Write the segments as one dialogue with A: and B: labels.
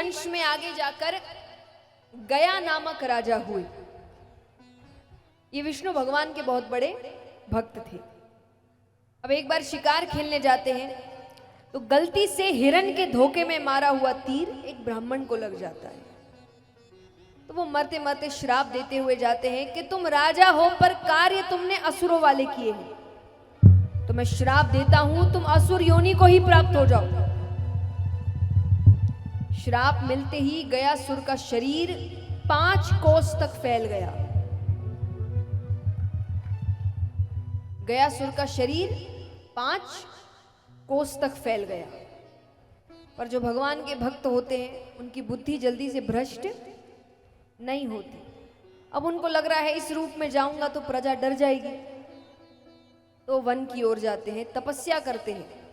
A: वंश में आगे जाकर गया नामक राजा हुए। ये विष्णु भगवान के बहुत बड़े भक्त थे। अब एक बार शिकार खेलने जाते हैं तो गलती से हिरण के धोखे में मारा हुआ तीर एक ब्राह्मण को लग जाता है। तो वो मरते मरते श्राप देते हुए जाते हैं कि तुम राजा हो पर कार्य तुमने असुरों वाले किए हैं, तो मैं श्राप देता हूं तुम असुर योनि को ही प्राप्त हो जाओ। श्राप मिलते ही गयासुर का शरीर 5 कोस तक फैल गया। गयासुर का शरीर 5 कोस तक फैल गया। पर जो भगवान के भक्त होते हैं उनकी बुद्धि जल्दी से भ्रष्ट नहीं होती। अब उनको लग रहा है इस रूप में जाऊंगा तो प्रजा डर जाएगी, तो वन की ओर जाते हैं, तपस्या करते हैं,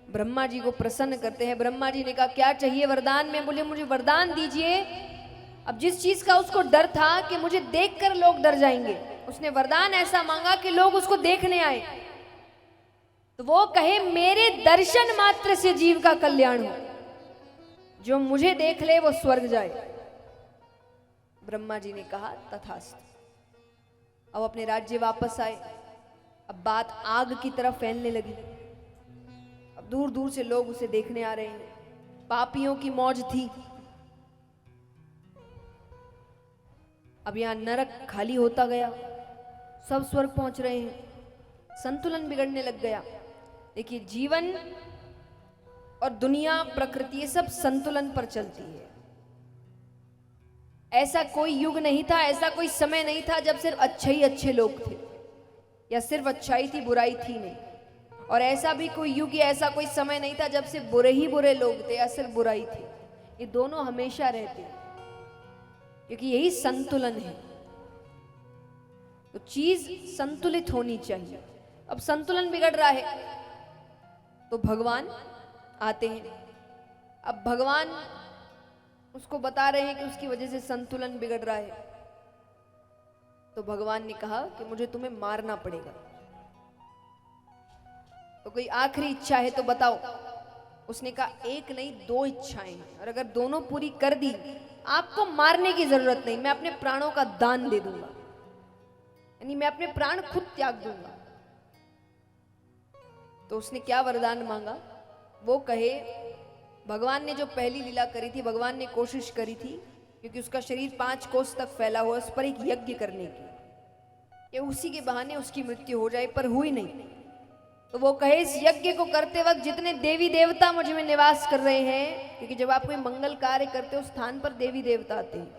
A: ब्रह्मा जी को प्रसन्न करते हैं। ब्रह्मा जी ने कहा क्या चाहिए वरदान में? बोले मुझे वरदान दीजिए। अब जिस चीज का उसको डर था कि मुझे देखकर लोग डर जाएंगे, उसने वरदान ऐसा मांगा कि लोग उसको देखने आए, तो वो कहे मेरे दर्शन मात्र से जीव का कल्याण हो, जो मुझे देख ले वो स्वर्ग जाए। ब्रह्मा जी ने कहा तथास्तु। अब अपने राज्य वापस आए। अब बात आग की तरफ फैलने लगी। अब दूर दूर से लोग उसे देखने आ रहे हैं। पापियों की मौज थी। अब यहां नरक खाली होता गया, सब स्वर्ग पहुंच रहे हैं, संतुलन बिगड़ने लग गया। देखिए जीवन और दुनिया, प्रकृति, ये सब संतुलन पर चलती है। ऐसा कोई युग नहीं था, ऐसा कोई समय नहीं था जब सिर्फ अच्छे ही अच्छे लोग थे या सिर्फ अच्छाई थी बुराई थी नहीं। और ऐसा भी कोई युग या ऐसा कोई समय नहीं था जब सिर्फ बुरे ही बुरे लोग थे या सिर्फ बुराई थी। ये दोनों हमेशा रहते हैं, क्योंकि यही संतुलन है। तो चीज संतुलित होनी चाहिए। अब संतुलन बिगड़ रहा है तो भगवान आते हैं। अब भगवान उसको बता रहे हैं कि उसकी वजह से संतुलन बिगड़ रहा है। तो भगवान ने कहा कि मुझे तुम्हें मारना पड़ेगा, तो कोई आखिरी इच्छा है तो बताओ। उसने कहा एक नहीं 2 इच्छाएं हैं, और अगर दोनों पूरी कर दी आपको मारने की जरूरत नहीं, मैं अपने प्राणों का दान दे दूंगा, यानी मैं अपने प्राण खुद त्याग दूंगा। तो उसने क्या वरदान मांगा? वो कहे भगवान ने जो पहली लीला करी थी, भगवान ने कोशिश करी थी, क्योंकि उसका शरीर 5 कोस तक फैला हुआ, उस पर एक यज्ञ करने की, कि उसी के बहाने उसकी मृत्यु हो जाए, पर हुई नहीं। तो वो कहे इस यज्ञ को करते वक्त जितने देवी देवता मुझ में निवास कर रहे हैं, क्योंकि जब आप कोई मंगल कार्य करते हो उस स्थान पर देवी देवता आते हैं,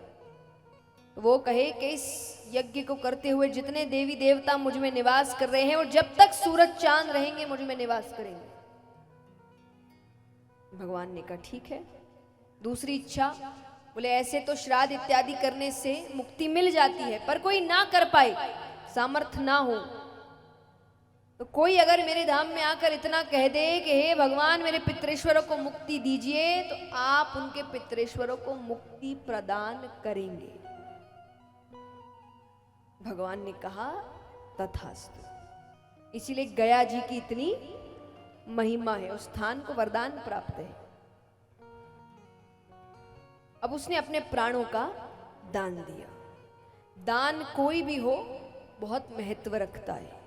A: तो वो कहे कि इस यज्ञ को करते हुए जितने देवी देवता मुझ में निवास कर रहे हैं वो जब तक सूरज चांद रहेंगे मुझ में निवास करेंगे। भगवान ने कहा ठीक है। दूसरी इच्छा, बोले ऐसे तो श्राद्ध इत्यादि करने से मुक्ति मिल जाती है, पर कोई ना कर पाए, सामर्थ्य ना हो, तो कोई अगर मेरे धाम में आकर इतना कह दे कि हे भगवान मेरे पितृेश्वरों को मुक्ति दीजिए, तो आप उनके पितृेश्वरों को मुक्ति प्रदान करेंगे। भगवान ने कहा तथास्तु। इसीलिए गया जी की इतनी महिमा है, उस स्थान को वरदान प्राप्त है। अब उसने अपने प्राणों का दान दिया। दान कोई भी हो बहुत महत्व रखता है।